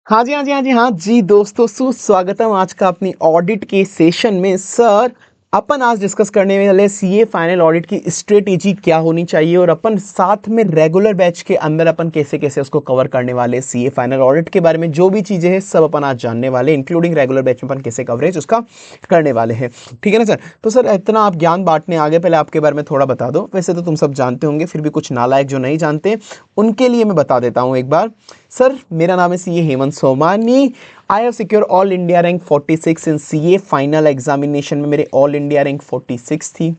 हाँ जी, हाँ जी, हाँ जी, हाँ जी दोस्तों, सुस्वागतम आज का अपनी ऑडिट के सेशन में। सर अपन आज डिस्कस करने वाले सीए फाइनल ऑडिट की स्ट्रेटेजी क्या होनी चाहिए और अपन साथ में रेगुलर बैच के अंदर अपन कैसे कैसे उसको कवर करने वाले सीए फाइनल ऑडिट के बारे में जो भी चीज़ें हैं सब अपन आज जानने वाले, इंक्लूडिंग रेगुलर बैच में अपन कैसे कवरेज उसका करने वाले हैं। ठीक है ना सर? तो सर इतना आप ज्ञान बांटने आगे, पहले आपके बारे में थोड़ा बता दो। वैसे तो तुम सब जानते होंगे, फिर भी कुछ नालायक जो नहीं जानते उनके लिए मैं बता देता हूँ एक बार। सर मेरा नाम है CA Hemant Somani. I have secure all India rank 46 in CA final examination में मेरे ऑल इंडिया रैंक 46 थी।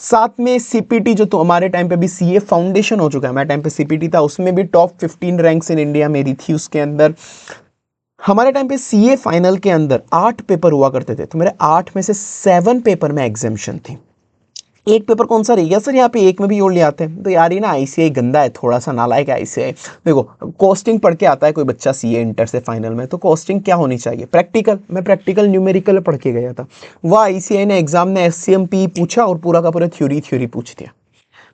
साथ में सीपीटी जो तो हमारे टाइम पे भी सीए फाउंडेशन हो चुका है, हमारे टाइम पे सीपीटी था, उसमें भी टॉप 15 रैंक्स इन इंडिया मेरी थी उसके अंदर। हमारे टाइम पे सीए फाइनल के अंदर 8 पेपर हुआ करते थे, तो मेरे 8 में से 7 पेपर में एग्जामिशन थी। एक पेपर कौन सा रह गया सर? यहाँ पे एक में भी जोड़ ले आते हैं। तो यार ये ना आईसीआई गंदा है, थोड़ा सा नालायक है आईसीआई। देखो कॉस्टिंग पढ़ के आता है कोई बच्चा सीए इंटर से फाइनल में, तो कॉस्टिंग क्या होनी चाहिए? प्रैक्टिकल। मैं प्रैक्टिकल न्यूमेरिकल पढ़ के गया था। वह आईसीआई ने एग्जाम में एससीएमपी पूछा और पूरा का पूरा थ्योरी पूछ दिया।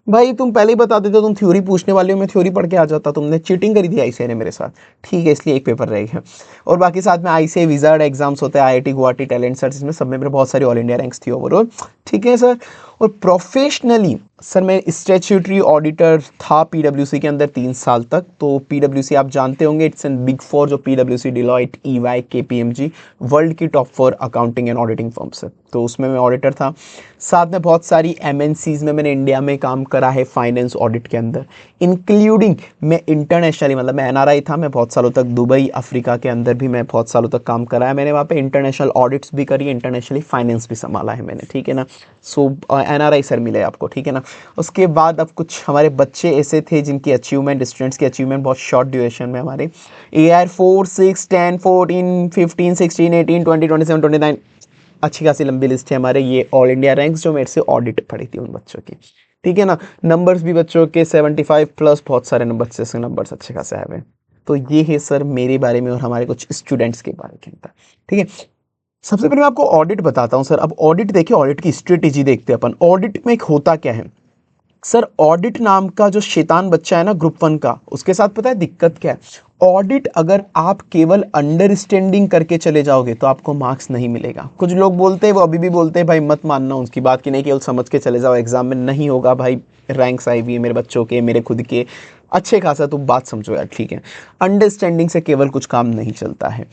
भाई तुम पहले ही बता देते तुम थ्योरी पूछने वाले हो, मैं थ्योरी पढ़ के आ जाता। तुमने चीटिंग करी थी आईसीआई ने मेरे साथ, ठीक है, इसलिए एक पेपर रह गया। और बाकी साथ में आईसीआई विजार्ड एग्जाम्स होते हैं, आईआईटी गुवाहाटी टैलेंट सर्च, इसमें सब में मेरे बहुत सारी ऑल इंडिया रैंक्स थी ओवरऑल। ठीक है सर। और प्रोफेशनली सर मैं स्टैट्यूटरी ऑडिटर था पीडब्ल्यूसी के अंदर 3 साल तक। तो पीडब्ल्यूसी आप जानते होंगे, इट्स एन बिग फोर, जो पीडब्ल्यूसी, डिलॉयट, ईवाई, केपीएमजी वर्ल्ड की top 4 accounting and auditing firms है, तो उसमें मैं ऑडिटर था। साथ में बहुत सारी एमएनसीज में मैंने इंडिया में काम करा है फाइनेंस ऑडिट के अंदर, इंक्लूडिंग मैं इंटरनेशनली, मतलब मैं एनआरआई था, मैं बहुत सालों तक दुबई, अफ्रीका के अंदर भी मैं बहुत सालों तक काम करा है मैंने। वहाँ पे इंटरनेशनल ऑडिट्स भी करी, इंटरनेशनली फाइनेंस भी संभाला है मैंने। ठीक है ना? सो एनआरआई सर मिले आपको, ठीक है ना? उसके बाद अब कुछ हमारे बच्चे ऐसे थे जिनकी अचीवमेंट, स्टूडेंट्स की अचीवमेंट बहुत शॉर्ट ड्यूरेशन में हमारे AR 4, 6, 10, 14, 15, 16, 18, 20, 27, 29, अच्छी खासी लंबी लिस्ट है हमारे। ये ऑल इंडिया रैंक्स जो मेरे से ऑडिट पड़ी थी उन बच्चों की। ठीक है ना? नंबर्स भी बच्चों के 75 प्लस, बहुत सारे नंबर्स से नंबर्स अच्छे खासे आए हुए। तो ये है सर मेरे बारे में और हमारे कुछ स्टूडेंट्स के बारे के अंदर। ठीक है। सबसे पहले मैं आपको ऑडिट बताता हूँ सर। अब ऑडिट देखिए, ऑडिट की स्ट्रेटेजी देखते हैं अपन। ऑडिट में एक होता क्या है सर? ऑडिट नाम का जो शैतान बच्चा है ना ग्रुप 1 का, उसके साथ पता है दिक्कत क्या है? ऑडिट अगर आप केवल अंडरस्टैंडिंग करके चले जाओगे तो आपको मार्क्स नहीं मिलेगा। कुछ लोग बोलते हैं, वो अभी भी बोलते हैं, भाई मत मानना उनकी बात की, नहीं केवल समझ के चले जाओ एग्जाम में नहीं होगा भाई। रैंक्स आई हुई है मेरे बच्चों के, मेरे खुद के, अच्छे खासा तुम बात समझो यार। ठीक है, अंडरस्टैंडिंग से केवल कुछ काम नहीं चलता है,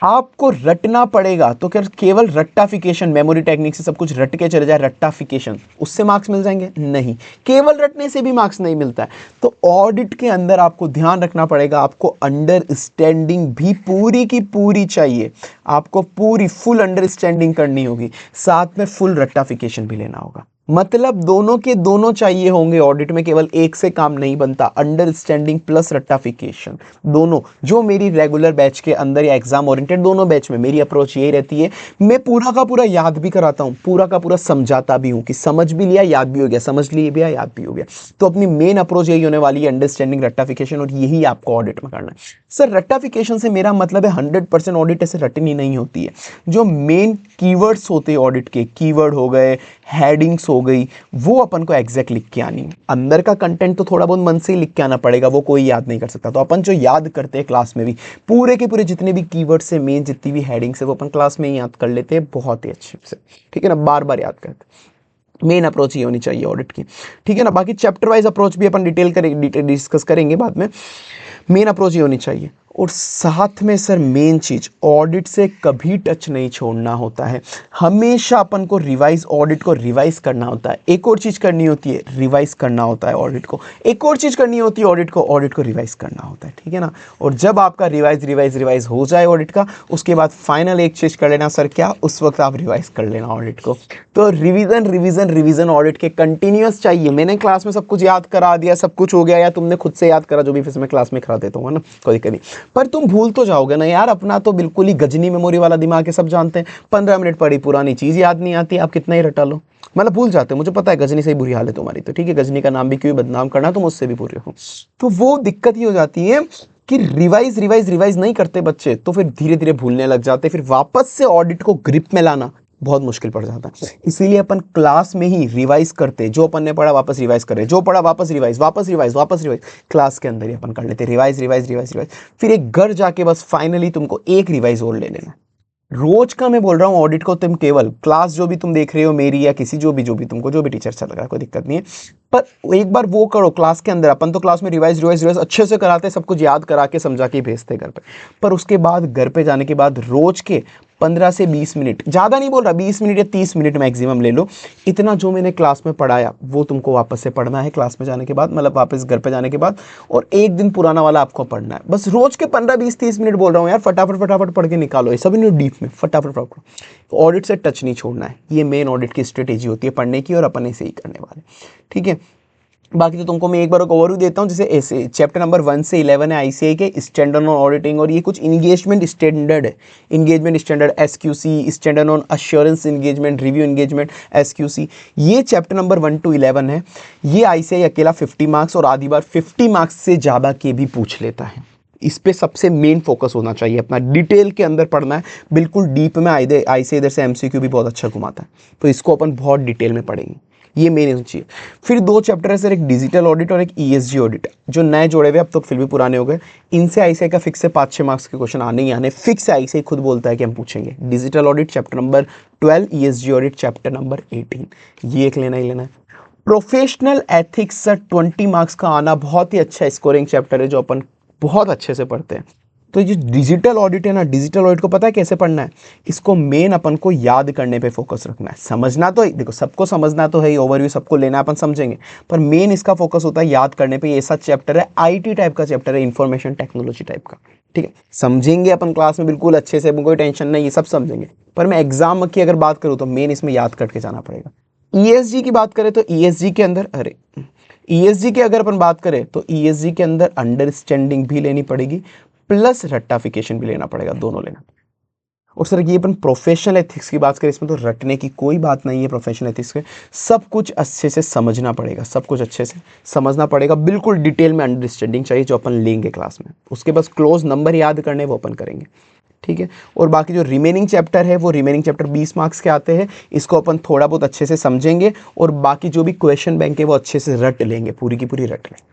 आपको रटना पड़ेगा। तो क्या केवल रट्टाफिकेशन, मेमोरी टेक्निक से सब कुछ रट के चले जाए, रट्टाफिकेशन, उससे मार्क्स मिल जाएंगे? नहीं, केवल रटने से भी मार्क्स नहीं मिलता है। तो ऑडिट के अंदर आपको ध्यान रखना पड़ेगा, आपको अंडरस्टैंडिंग भी पूरी की पूरी चाहिए। आपको पूरी फुल अंडरस्टैंडिंग करनी होगी, साथ में फुल रट्टाफिकेशन भी लेना होगा। मतलब दोनों के दोनों चाहिए होंगे ऑडिट में, केवल एक से काम नहीं बनता। अंडरस्टैंडिंग प्लस रट्टाफिकेशन दोनों, जो मेरी रेगुलर बैच के अंदर या एग्जाम ओरिएंटेड दोनों बैच में मेरी अप्रोच यही रहती है। मैं पूरा का पूरा याद भी कराता हूँ, पूरा का पूरा समझाता भी हूँ कि समझ भी लिया, याद भी हो गया, समझ लिए भी, याद भी हो गया। तो अपनी मेन अप्रोच यही होने वाली है, अंडरस्टैंडिंग, रट्टाफिकेशन, और यही आपको ऑडिट में करना है। सर रट्टाफिकेशन से मेरा मतलब है 100% ऑडिट ऐसे रटनी नहीं होती है। जो मेन कीवर्ड्स होते हैं ऑडिट के, कीवर्ड हो गए, हेडिंग्स हो गई, वो अपन को एग्जैक्ट लिख के आनी। अंदर का कंटेंट तो थोड़ा बहुत मन से ही लिख के आना पड़ेगा, वो कोई याद नहीं कर सकता। तो अपन जो याद करते हैं क्लास में भी, पूरे के पूरे जितने भी कीवर्ड्स है, मेन जितनी भी हेडिंग्स है, वो अपन क्लास में ही याद कर लेते हैं बहुत ही अच्छे से। ठीक है ना? बार बार याद करते। मेन अप्रोच ये होनी चाहिए ऑडिट की। ठीक है ना? बाकी चैप्टर वाइज अप्रोच भी अपन डिटेल डिस्कस करेंगे बाद में। मेन अप्रोच ये होनी चाहिए। और साथ में सर मेन चीज, ऑडिट से कभी टच नहीं छोड़ना होता है। हमेशा अपन को रिवाइज, ऑडिट को रिवाइज करना होता है। एक और चीज करनी होती है, रिवाइज करना होता है ऑडिट को। एक और चीज करनी होती है ऑडिट को रिवाइज करना होता है। ठीक है ना? और जब आपका रिवाइज हो जाए ऑडिट का, उसके बाद फाइनल एक चीज कर लेना सर, क्या? उस वक्त आप रिवाइज कर लेना ऑडिट को। तो रिवीजन ऑडिट के कंटिन्यूअस चाहिए। मैंने क्लास में सब कुछ याद करा दिया, सब कुछ हो गया, या तुमने खुद से याद करा, जो भी फिर मैं क्लास में करा देता हूँ ना कभी कभी, पर तुम भूल तो जाओगे ना यार। अपना तो बिल्कुल ही गजनी मेमोरी वाला दिमाग है, सब जानते हैं। 15 मिनट पढ़ी पुरानी चीज याद नहीं आती, आप कितना ही रटा लो, मतलब भूल जाते हो। मुझे पता है गजनी से ही बुरी हाल है तुम्हारी, तो ठीक है, गजनी का नाम भी क्यों बदनाम करना, तुम उससे भी बुरे हो। तो वो दिक्कत ही हो जाती है कि रिवाइज नहीं करते बच्चे, तो फिर धीरे धीरे भूलने लग जाते। फिर वापस से ऑडिट को ग्रिप में लाना बहुत मुश्किल पड़ जाता है। इसीलिए अपन क्लास में ही रिवाइज करते, जो अपन ने पढ़ा वापस रिवाइज कर रहे, जो पढ़ा वापस रिवाइज, वापस रिवाइज, वापस रिवाइज, क्लास के अंदर ही अपन कर लेते, रिवाइज रिवाइज रिवाइज रिवाइज। फिर एक घर जाके बस फाइनली तुमको एक रिवाइज और ले लेना। रोज का मैं बोल रहा हूँ ऑडिट को तुम केवल क्लास जो भी तुम देख रहे हो मेरी या किसी जो भी तुमको जो भी टीचर चल रहा है, कोई दिक्कत नहीं है, पर एक बार वो करो क्लास के अंदर। अपन तो क्लास में रिवाइज रिवाइज रिवाइज अच्छे से कराते, सब कुछ याद करा के समझा के भेजते घर पे, पर उसके बाद घर पे जाने के बाद रोज के 15 से 20 मिनट, ज़्यादा नहीं बोल रहा, 20 मिनट या 30 मिनट मैक्सिमम ले लो, इतना जो मैंने क्लास में पढ़ाया वो तुमको वापस से पढ़ना है क्लास में जाने के बाद, मतलब वापस घर पे जाने के बाद, और एक दिन पुराना वाला आपको पढ़ना है। बस रोज के 15 20 30 मिनट बोल रहा हूँ यार, फटाफट फटाफट पढ़ के निकालो ये सब इन डीप में, फटाफट फटाफट। ऑडिट से टच नहीं छोड़ना है, ये मेन ऑडिट की स्ट्रेटेजी होती है पढ़ने की, और अपन ऐसे ही करने वाले, ठीक है। बाकी तो तुमको मैं एक बार ओवरव्यू देता हूँ, जैसे ऐसे चैप्टर नंबर 1 से 11 है आईसीआई के स्टैंडर्ड ऑन ऑडिटिंग, और ये कुछ इंगेजमेंट स्टैंडर्ड है, engagement standard SQC, standard on assurance engagement, review engagement SQC, ये चैप्टर नंबर 1 to 11 है। ये आईसीआई अकेला 50 मार्क्स और आधी बार 50 मार्क्स से ज़्यादा के भी पूछ लेता है। इस पे सबसे मेन फोकस होना चाहिए अपना, डिटेल के अंदर पढ़ना है, बिल्कुल डीप में। आईसीआई इधर से एमसीक्यू भी बहुत अच्छा घुमाता है, तो इसको अपन बहुत डिटेल में पढ़ेंगे, ये मेन चाहिए। फिर 2 चैप्टर है सर, एक डिजिटल ऑडिट और एक ईएसजी ऑडिट, जो नए जोड़े हुए, अब तो फिर भी पुराने हो गए। इनसे आईसीआई का फिक्स है 5-6 मार्क्स के क्वेश्चन आने ही आने, फिक्स है, आईसीआई खुद बोलता है कि हम पूछेंगे। Digital audit chapter number 12, ESG audit chapter number 18, ये एक लेना ही लेना है। प्रोफेशनल एथिक्स सर 20 मार्क्स का आना बहुत ही अच्छा स्कोरिंग चैप्टर है, जो अपन बहुत अच्छे से पढ़ते हैं। तो ये डिजिटल ऑडिट है ना, डिजिटल ऑडिट को पता है कैसे पढ़ना है, इसको मेन अपन को याद करने पे फोकस रखना है। समझना तो देखो सबको समझना तो है ही, ओवरव्यू सबको लेना अपन समझेंगे, पर मेन इसका फोकस होता है याद करने पे। ऐसा चैप्टर है, आईटी टाइप का चैप्टर है, इंफॉर्मेशन टेक्नोलॉजी टाइप का, ठीक है। समझेंगे अपन क्लास में बिल्कुल अच्छे से, कोई टेंशन नहीं, ये सब समझेंगे, पर मैं एग्जाम की अगर बात करूँ तो मेन इसमें याद करके जाना पड़ेगा। ईएसजी की बात करें तो ईएसजी के अंदर, ईएसजी की अगर अपन बात करें तो ईएसजी के अंदर अंडरस्टैंडिंग भी लेनी पड़ेगी, प्लस रट्टाफिकेशन भी लेना पड़ेगा, दोनों लेना। और सर ये अपन प्रोफेशनल एथिक्स की बात करें, इसमें तो रटने की कोई बात नहीं है। प्रोफेशनल एथिक्स में सब कुछ अच्छे से समझना पड़ेगा, सब कुछ अच्छे से समझना पड़ेगा, बिल्कुल डिटेल में अंडरस्टैंडिंग चाहिए, जो अपन लेंगे क्लास में। उसके बस क्लोज नंबर याद करने वो अपन करेंगे, ठीक है। और बाकी जो रिमेनिंग चैप्टर है, वो रिमेनिंग चैप्टर 20 मार्क्स के आते हैं, इसको अपन थोड़ा बहुत अच्छे से समझेंगे, और बाकी जो भी क्वेश्चन बैंक है वो अच्छे से रट लेंगे, पूरी की पूरी रट लेंगे।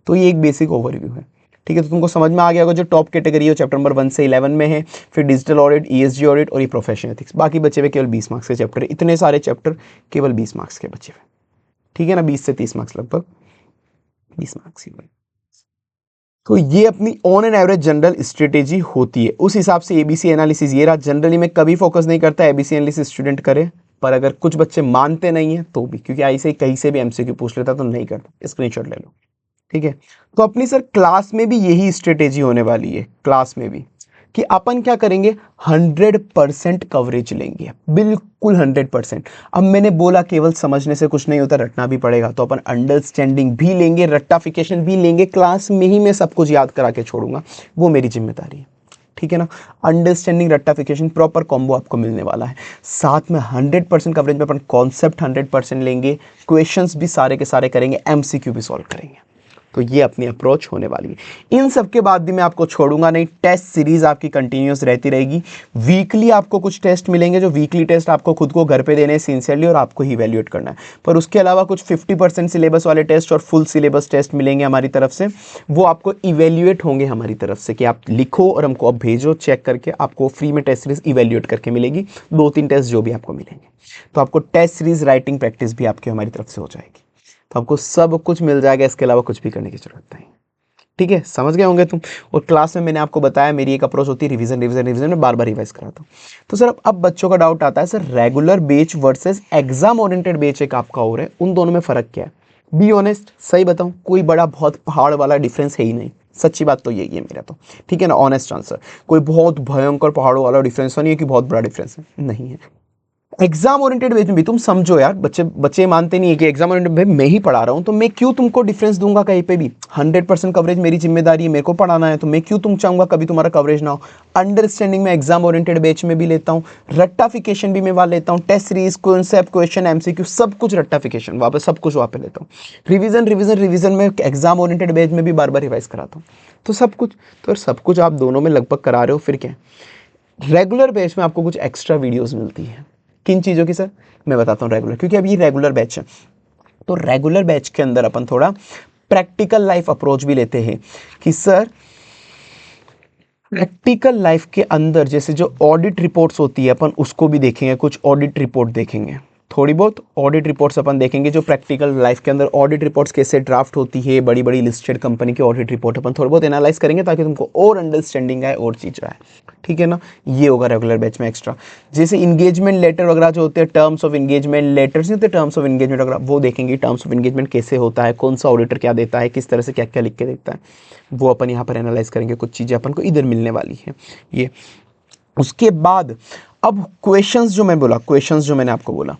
तो ये एक बेसिक ओवरव्यू है, ठीक है। तो तुमको समझ में आ गया होगा जो टॉप कैटेगरी है चैप्टर नंबर 1 से 11 में है, फिर डिजिटल ऑडिट, ईएसजी ऑडिट और ये प्रोफेशनल एथिक्स। बाकी बचे हुए केवल 20 मार्क्स के चैप्टर, इतने सारे चैप्टर केवल 20 मार्क्स के बचे हुए, ठीक है ना, 20 से 30 मार्क्स, लगभग 20 मार्क्स ही। तो ये अपनी on an average general strategy होती है। उस हिसाब से एबीसी एनालिसिस ये रहा। जनरली मैं कभी फोकस नहीं करता एबीसी एनालिसिस स्टूडेंट करे, पर अगर कुछ बच्चे मानते नहीं है तो भी, क्योंकि ऐसे कहीं से भी एमसीक्यू पूछ लेता तो नहीं करता, स्क्रीनशॉट ले लो, ठीक है। तो अपनी सर क्लास में भी यही स्ट्रेटेजी होने वाली है, क्लास में भी, कि अपन क्या करेंगे, 100% कवरेज लेंगे, बिल्कुल 100%। अब मैंने बोला केवल समझने से कुछ नहीं होता, रटना भी पड़ेगा, तो अपन अंडरस्टैंडिंग भी लेंगे, रट्टाफिकेशन भी लेंगे। क्लास में ही मैं सब कुछ याद करा के छोड़ूंगा, वो मेरी जिम्मेदारी है, ठीक है ना। अंडरस्टैंडिंग रट्टाफिकेशन प्रॉपर कॉम्बो आपको मिलने वाला है। साथ में 100% कवरेज में अपन कॉन्सेप्ट 100% लेंगे, क्वेश्चंस भी सारे के सारे करेंगे, एमसीक्यू भी सॉल्व करेंगे। तो ये अपनी अप्रोच होने वाली है। इन सब के बाद भी मैं आपको छोड़ूंगा नहीं, टेस्ट सीरीज आपकी कंटिन्यूस रहती रहेगी। वीकली आपको कुछ टेस्ट मिलेंगे, जो वीकली टेस्ट आपको खुद को घर पे देने हैं सिंसियरली, और आपको ही इवैल्यूएट करना है। पर उसके अलावा कुछ 50% सिलेबस वाले टेस्ट और फुल सिलेबस टेस्ट मिलेंगे हमारी तरफ से, वो आपको इवैल्यूएट होंगे हमारी तरफ से, कि आप लिखो और हमको अब भेजो, चेक करके आपको फ्री में टेस्ट सीरीज इवैल्यूएट करके मिलेगी। 2-3 टेस्ट जो भी आपको मिलेंगे, तो आपको टेस्ट सीरीज राइटिंग प्रैक्टिस भी आपकी हमारी तरफ से हो जाएगी, तो आपको सब कुछ मिल जाएगा, इसके अलावा कुछ भी करने की जरूरत नहीं, ठीक है। समझ गए होंगे तुम। और क्लास में मैंने आपको बताया मेरी एक अप्रोच होती है रिवीजन रिवीजन रिवीजन में बार बार रिवाइज कराता हूँ। तो सर अब बच्चों का डाउट आता है, sir regular batch versus exam oriented batch एक आपका और है, उन दोनों में फर्क क्या है? बी ऑनेस्ट, सही बताऊं, कोई बड़ा बहुत पहाड़ वाला डिफरेंस है ही नहीं, सच्ची बात तो यही है मेरा, तो ठीक है ना, ऑनेस्ट आंसर। कोई बहुत भयंकर पहाड़ों वाला डिफरेंस नहीं है कि बहुत बड़ा डिफरेंस है, नहीं है। एग्जाम ओरिएंटेड बेस में भी तुम समझो यार, बच्चे मानते नहीं है कि एग्जाम ओरिएंटेड मैं ही पढ़ा रहा हूं, तो मैं क्यों तुमको डिफरेंस दूंगा कहीं पे भी? 100% कवरेज मेरी जिम्मेदारी है, मेरे को पढ़ाना है, तो मैं क्यों तुम चाहूंगा कभी तुम्हारा कवरेज ना हो? अंडरस्टैंडिंग में एग्जाम ओरिएंटेड बैच में भी लेता हूँ, रट्टाफिकेशन भी मैं वहाँ लेता हूँ, test series, concept, question, MCQ, सब कुछ रट्टाफिकेशन वहाँ पे, सब कुछ वहाँ पे लेता हूँ। रिविजन रिविजन रिविजन में एग्जाम ओरिएंटेड बैच में भी बार बार रिवाइज कराता हूँ, तो सब कुछ, तो सब कुछ आप दोनों में लगभग करा रहे हो, फिर क्या। रेगुलर बैच में आपको कुछ एक्स्ट्रा वीडियोस मिलती है, किन चीज़ों की सर? मैं बताता हूँ रेगुलर, क्योंकि अब ये रेगुलर बैच है। तो रेगुलर बैच के अंदर अपन थोड़ा प्रैक्टिकल लाइफ अप्रोच भी लेते हैं कि सर प्रैक्टिकल लाइफ के अंदर जैसे जो ऑडिट रिपोर्ट्स होती है अपन उसको भी देखेंगे, कुछ ऑडिट रिपोर्ट देखेंगे, थोड़ी बहुत ऑडिट रिपोर्ट्स अपन देखेंगे जो प्रैक्टिकल लाइफ के अंदर ऑडिट रिपोर्ट्स कैसे ड्राफ्ट होती है, बड़ी बड़ी लिस्टेड कंपनी की ऑडिट रिपोर्ट अपन थोड़ी बहुत एनालाइज करेंगे ताकि तुमको और अंडरस्टैंडिंग आए और चीज़ आए, ठीक है ना। ये होगा रेगुलर बैच में एक्स्ट्रा। जैसे इंगेजमेंट लेटर वगैरह जो होते हैं, टर्म्स ऑफ इंगेजमेंट लेटर्स नहीं होते, टर्म्स ऑफ इंगेजमेंट वगैरह, वो देखेंगे टर्म्स ऑफ इंगेजमेंट कैसे होता है, कौन सा ऑडिटर क्या देता है, किस तरह से क्या क्या लिख के देता है, वो अपन यहाँ पर एनालाइज करेंगे। कुछ चीज़ें अपन को इधर मिलने वाली है ये। उसके बाद अब क्वेश्चंस जो मैं बोला, क्वेश्चंस जो मैंने आपको बोला,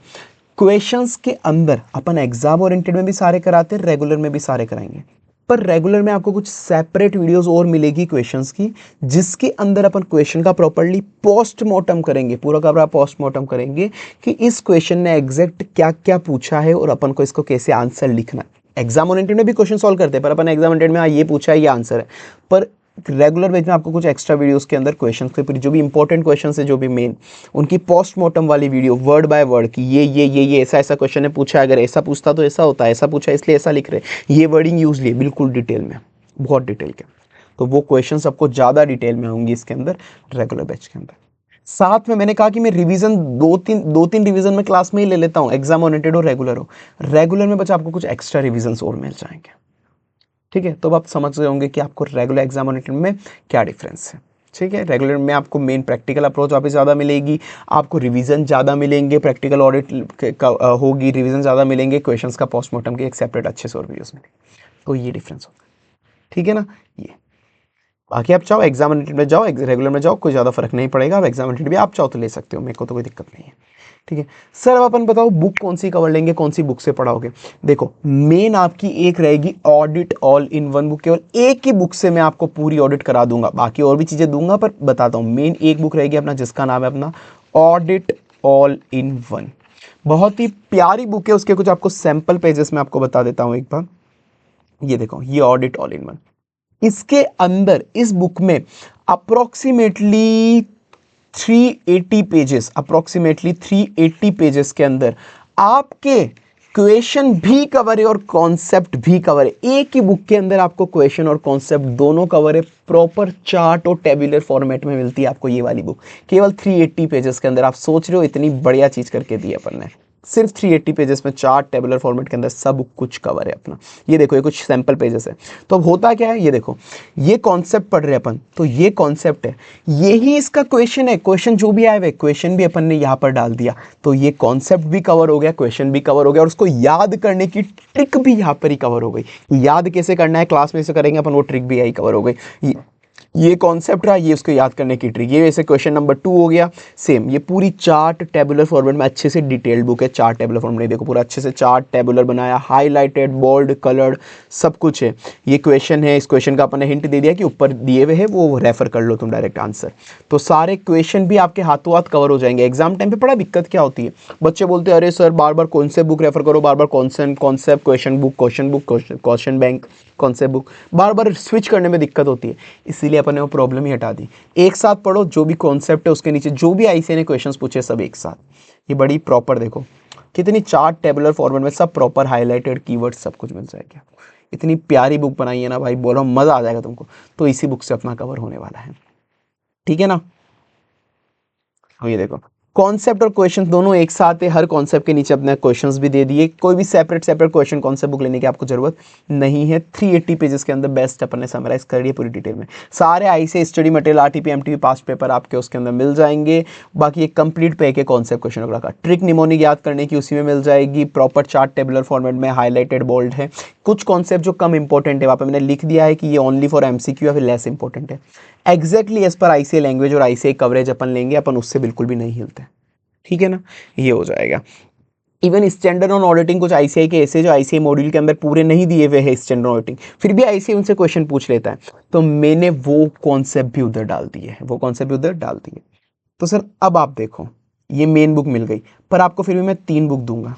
क्वेश्चंस के अंदर अपन एग्जाम ओरिएंटेड में भी सारे कराते हैं, रेगुलर में भी सारे कराएंगे। पर रेगुलर में आपको कुछ सेपरेट वीडियोस और मिलेगी क्वेश्चंस की, जिसके अंदर अपन क्वेश्चन का प्रॉपर्ली पोस्टमार्टम करेंगे, पूरा का पूरा पोस्टमार्टम करेंगे कि इस क्वेश्चन ने एग्जैक्ट क्या क्या पूछा है और अपन को इसको कैसे आंसर लिखना है। एग्जाम ओरिएंटेड में भी क्वेश्चन सॉल्व करते हैं, पर अपन एग्जाम ओरिएंटेड में हाँ ये पूछा है ये आंसर है, पर रेगुलर बेस में आपको कुछ एक्स्ट्रा वीडियोस के अंदर क्वेश्चंस के जो भी इंपॉर्टेंट क्वेश्चंस है, जो भी मेन, उनकी पोस्टमार्टम वाली वीडियो वर्ड बाय वर्ड की ये ऐसा ऐसा क्वेश्चन है पूछा है, अगर ऐसा पूछता तो ऐसा होता है, ऐसा पूछा इसलिए ऐसा लिख रहे, ये वर्डिंग यूज लिए बिल्कुल डिटेल में, बहुत डिटेल के। तो वो क्वेश्चन आपको ज़्यादा डिटेल में होंगी इसके अंदर रेगुलर बैच के अंदर। साथ में मैंने कहा कि मैं रिवीजन दो तीन रिवीजन में क्लास में ही ले लेता हूँ, एग्जाम ओरिएंटेड हो रेगुलर हो। रेगुलर में बच्चा आपको कुछ एक्स्ट्रा रिवीजन और मिल जाएंगे, ठीक है। तो अब आप समझ रहे होंगे कि आपको रेगुलर एग्जाम ओरिएंटेड में क्या डिफरेंस है, ठीक है। रेगुलर में आपको मेन प्रैक्टिकल अप्रोच वापस ज़्यादा मिलेगी, आपको रिवीजन ज़्यादा मिलेंगे, प्रैक्टिकल ऑडिट होगी, रिवीजन ज़्यादा मिलेंगे, क्वेश्चंस का पोस्टमार्टम के एक सेपरेट अच्छे से और वीडियोस मिलेंगे। तो ये डिफरेंस होगा, ठीक है ना। ये बाकी आप चाहो एग्जाम ओरिएंटेड में जाओ, रेगुलर में जाओ, कोई ज़्यादा फर्क नहीं पड़ेगा। आप एग्जाम ओरिएंटेड भी आप चाहो तो ले सकते हो, मेरे को तो कोई दिक्कत नहीं है, ठीक है। सर अब अपन बताओ बुक कौन सी कवर लेंगे, कौन सी बुक से पढ़ाओगे। देखो मेन आपकी एक रहेगी audit all in one book, केवल एक ही बुक से मैं आपको पूरी ऑडिट करा दूंगा, बाकी और भी चीज़ें दूंगा पर बताता हूँ। मेन एक बुक रहेगी अपना जिसका नाम है अपना ऑडिट ऑल इन वन, बहुत ही प्यारी बुक है। उसके कुछ आपको सैंपल पेजेस में आपको बता देता हूँ एक बार। ये देखो ये ऑडिट ऑल इन वन, इसके अंदर इस बुक में अप्रोक्सीमेटली 380 पेजेस के अंदर आपके क्वेश्चन भी कवर है और कॉन्सेप्ट भी कवर है। एक ही बुक के अंदर आपको क्वेश्चन और कॉन्सेप्ट दोनों कवर है, प्रॉपर चार्ट और टेबुलर फॉर्मेट में मिलती है आपको ये वाली बुक, केवल 380 पेजेस के अंदर। आप सोच रहे हो इतनी बढ़िया चीज करके दी है अपन ने, सिर्फ 380 पेजेस में चार्ट टेबुलर फॉर्मेट के अंदर सब कुछ कवर है अपना। ये देखो ये कुछ सैंपल पेजेस है। तो अब होता क्या है, ये देखो ये कॉन्सेप्ट पढ़ रहे अपन, तो ये कॉन्सेप्ट है, यही इसका क्वेश्चन है। क्वेश्चन जो भी आए हुए क्वेश्चन भी अपन ने यहाँ पर डाल दिया, तो ये कॉन्सेप्ट भी कवर हो गया, क्वेश्चन भी कवर हो गया, और उसको याद करने की ट्रिक भी यहाँ पर ही कवर हो गई। याद कैसे करना है क्लास में से करेंगे अपन, वो ट्रिक भी यही कवर हो गई। ये कॉन्सेप्ट रहा, ये उसको याद करने की ट्रिक। ये वैसे क्वेश्चन नंबर 2 हो गया सेम। ये पूरी चार्ट टेबुलर फॉर्मेट में अच्छे से डिटेल्ड बुक है, चार्ट टेबुलर फॉर्मेट में देखो पूरा अच्छे से चार्ट टेबुलर बनाया, हाईलाइटेड, बोल्ड, कलर्ड, सब कुछ है। ये क्वेश्चन है, इस क्वेश्चन का अपने हिंट दे दिया कि ऊपर दिए हुए है, वो रेफर कर लो तुम डायरेक्ट आंसर। तो सारे क्वेश्चन भी आपके हाथों हाथ कवर हो जाएंगे। एग्जाम टाइम पे बड़ा दिक्कत क्या होती है, बच्चे बोलते हैं अरे सर बार बार कौन से बुक रेफर करो, बार बार concept, question book, question bank, concept book, बार बार स्विच करने में दिक्कत होती है। इसीलिए अपन ने वो प्रॉब्लम ही हटा दी। एक साथ पढ़ो, जो भी कॉन्सेप्ट है उसके नीचे जो भी आईसीए ने क्वेश्चंस पूछे सब एक साथ। ये बड़ी प्रॉपर देखो कितनी चार्ट टेबुलर फॉर्मेट में सब प्रॉपर हाईलाइटेड कीवर्ड सब कुछ मिल जाएगा। इतनी प्यारी बुक बनाई है ना भाई, बोल रहा हूँ मजा आ जाएगा तुमको। तो इसी बुक से अपना कवर होने वाला है, ठीक है ना। ये देखो कॉन्सेप्ट और क्वेश्चन दोनों एक साथ है, हर कॉन्सेप्ट के नीचे अपने क्वेश्चंस भी दे दिए। कोई भी सेपरेट क्वेश्चन कॉन्सेप्ट बुक लेने की आपको जरूरत नहीं है। 380 पेजेस के अंदर बेस्ट अपन ने समराइज कर दिया पूरी डिटेल में। सारे ICA study material, RTP, MTP, past paper आपके उसके अंदर मिल जाएंगे। बाकी एक कंप्लीट पैक है कॉन्सेप्ट क्वेश्चन वगैरह का। ट्रिक निमोनिक याद करने की उसी में मिल जाएगी, प्रॉपर चार्ट टेबुलर फॉर्मेट में, हाईलाइटेड बोल्ड है। कुछ कॉन्सेप्ट जो कम इंपॉर्टेंट है वहाँ पे मैंने लिख दिया है कि ये ओनली फॉर एमसीक्यू या फिर लेस इंपॉर्टेंट है। Exactly as per ICA language और आईसीए कवरेज अपन लेंगे, अपन उससे बिल्कुल भी नहीं हिलते, ठीक है ना। ये हो जाएगा। इवन स्टैंडर्ड ऑन ऑडिटिंग कुछ आईसीआई के ऐसे जो आईसीआई मॉड्यूल के अंदर पूरे नहीं दिए हुए हैं स्टैंडर्ड ऑडिटिंग, फिर भी आईसीआई उनसे क्वेश्चन पूछ लेता है, तो मैंने वो कॉन्सेप्ट भी उधर डाल दिए, वो कॉन्सेप्ट भी उधर डाल दिए। तो सर अब आप देखो ये मेन बुक मिल गई, पर आपको फिर भी मैं 3 बुक दूंगा।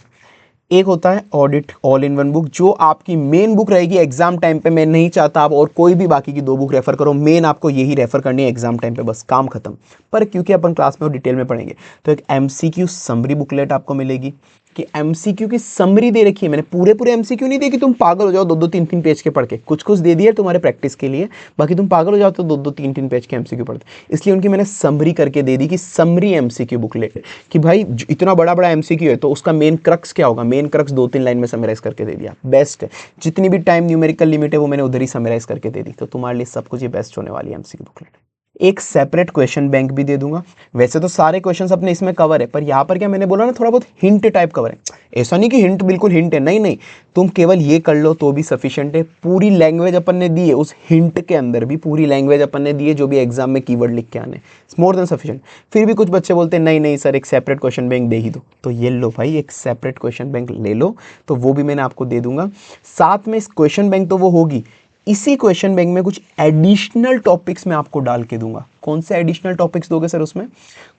एक होता है audit all in one book, जो आपकी मेन बुक रहेगी एग्जाम टाइम पे। मैं नहीं चाहता आप और कोई भी बाकी की 2 बुक रेफर करो, मेन आपको यही रेफर करनी है एग्जाम टाइम पे, बस काम खत्म। पर क्योंकि अपन क्लास में डिटेल में पढ़ेंगे, तो एक एमसीक्यू समरी बुकलेट आपको मिलेगी कि एमसीक्यू की समरी दे रखी है। मैंने पूरे पूरे एमसीक्यू नहीं दिए कि तुम पागल हो जाओ 2-2 3-3 पेज के पढ़ के, कुछ कुछ दे दिए तुम्हारे प्रैक्टिस के लिए, बाकी तुम पागल हो जाओ तो 2-2 3-3 पेज के एमसीक्यू पढ़ते। इसलिए उनकी मैंने समरी करके दे दी कि समरी एमसीक्यू बुकलेट, कि भाई इतना बड़ा बड़ा एमसीक्यू है तो उसका मेन क्रक्स क्या होगा, मेन क्रक्स 2-3 लाइन में समराइज करके दे दिया, बेस्ट है। जितनी भी टाइम न्यूमेरिकल लिमिट है वो मैंने उधर ही समराइज करके दे दी, तो तुम्हारे लिए सब कुछ ये बेस्ट होने वाली है एमसीक्यू बुकलेट। एक सेपरेट क्वेश्चन बैंक भी दे दूंगा। वैसे तो सारे क्वेश्चंस अपने इसमें कवर है, पर यहाँ पर क्या मैंने बोला ना, थोड़ा बहुत हिंट टाइप कवर है। ऐसा नहीं कि हिंट बिल्कुल हिंट है, नहीं नहीं, तुम केवल ये कर लो तो भी सफिशिएंट है। पूरी लैंग्वेज अपन ने दी है, उस हिंट के अंदर भी पूरी लैंग्वेज अपन ने दी है, जो भी एग्जाम में कीवर्ड लिख के आने, मोर देन सफिशिएंट। फिर भी कुछ बच्चे बोलते हैं नहीं नहीं सर एक सेपरेट क्वेश्चन बैंक दे ही दो, तो ये लो भाई एक सेपरेट क्वेश्चन बैंक ले लो, तो वो भी मैंने आपको दे दूंगा। साथ में इस क्वेश्चन बैंक तो वो होगी, इसी क्वेश्चन बैंक में कुछ एडिशनल टॉपिक्स मैं आपको डाल के दूंगा। कौन से एडिशनल टॉपिक्स दोगे सर? उसमें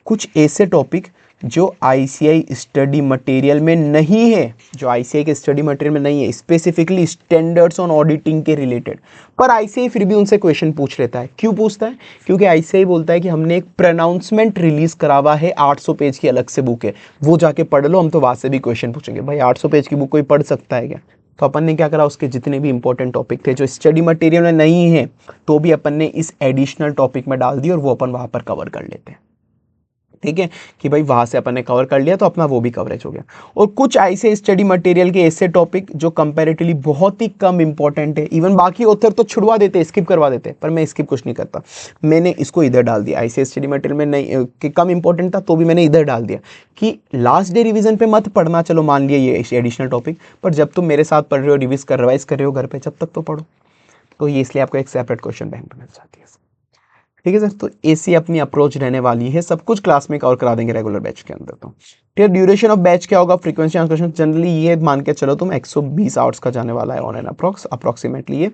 कुछ ऐसे टॉपिक जो आईसीआई स्टडी मटेरियल में नहीं है, जो आईसीआई के स्टडी मटेरियल में नहीं है, स्पेसिफिकली स्टैंडर्ड्स ऑन ऑडिटिंग के रिलेटेड, पर आईसीआई फिर भी उनसे क्वेश्चन पूछ लेता है। क्यों पूछता है? क्योंकि आईसीआई बोलता है कि हमने एक प्रोनाउंसमेंट रिलीज करा हुआ है, 800 पेज की अलग से बुक है, वो जाके पढ़ लो, हम तो वहां से भी क्वेश्चन पूछेंगे। भाई 800 पेज की बुक कोई पढ़ सकता है क्या? तो अपन ने क्या करा, उसके जितने भी इंपॉर्टेंट टॉपिक थे जो स्टडी मटेरियल में नहीं है, तो भी अपन ने इस एडिशनल टॉपिक में डाल दी और वो अपन वहां पर कवर कर लेते हैं। ठीक है कि भाई वहां से अपन ने कवर कर लिया तो अपना वो भी कवरेज हो गया। और कुछ ऐसे स्टडी मटेरियल के ऐसे टॉपिक जो कंपैरेटिवली बहुत ही कम इंपॉर्टेंट है, इवन बाकी ऑथर तो छुड़वा देते, स्किप करवा देते, पर मैं स्किप कुछ नहीं करता, मैंने इसको इधर डाल दिया। ऐसे स्टडी मटेरियल में नहीं कि कम इंपॉर्टेंट था तो भी मैंने इधर डाल दिया कि लास्ट डे रिवीजन पे मत पढ़ना, चलो मान लिया ये एडिशनल टॉपिक, पर जब तुम मेरे साथ पढ़ रहे हो, रिवाइज कर रहे हो घर पे, जब तक तो पढ़ो। तो ये इसलिए आपको एक सेपरेट क्वेश्चन बैंक मिल जाती है। ठीक है सर, तो ऐसी अपनी अप्रोच रहने वाली है, सब कुछ क्लास में कवर करा देंगे रेगुलर बैच के अंदर। तो ठीक है, ड्यूरेशन ऑफ बैच क्या होगा, फ्रीक्वेंसी ऑफ क्वेश्चन जनरली ये मान के चलो तुम 120 आवर्स का जाने वाला है ऑन एन अप्रोक्सीमेटली। ये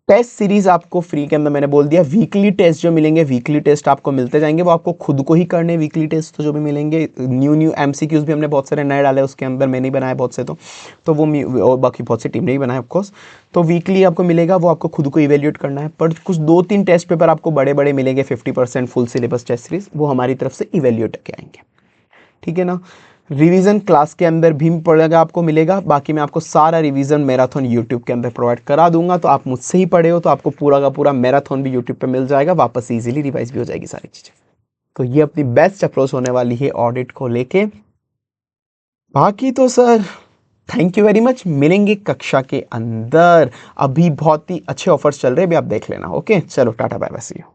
टेस्ट सीरीज आपको फ्री के अंदर मैंने बोल दिया, वीकली टेस्ट जो मिलेंगे, वीकली टेस्ट आपको मिलते जाएंगे, वो आपको खुद को ही करने वीकली टेस्ट तो जो भी मिलेंगे। न्यू एमसीक्यूज भी हमने बहुत सारे नए डाले उसके अंदर, मैंने ही बनाए बहुत से, तो वो और बाकी बहुत सी टीम ने ही बनाए ऑफकोर्स। तो वीकली आपको मिलेगा, वो आपको खुद को इवेल्यूएट करना है। पर कुछ 2-3 टेस्ट पेपर आपको बड़े बड़े मिलेंगे, 50% फुल सिलेबस टेस्ट सीरीज, वो हमारी तरफ से इवेल्यूएट के आएंगे। ठीक है ना। रिवीजन क्लास के अंदर भी पड़ेगा, आपको मिलेगा, बाकी मैं आपको सारा रिवीजन मैराथन यूट्यूब के अंदर प्रोवाइड करा दूंगा। तो आप मुझसे ही पढ़े हो तो आपको पूरा का पूरा मैराथन भी यूट्यूब पे मिल जाएगा, वापस इजीली रिवाइज भी हो जाएगी सारी चीजें। तो ये अपनी बेस्ट अप्रोच होने वाली है ऑडिट को लेके। बाकी तो sir thank you very much, मिलेंगे कक्षा के अंदर। अभी बहुत ही अच्छे ऑफर्स चल रहे हैं, अभी आप देख लेना। ओके चलो tata bye bye, see you.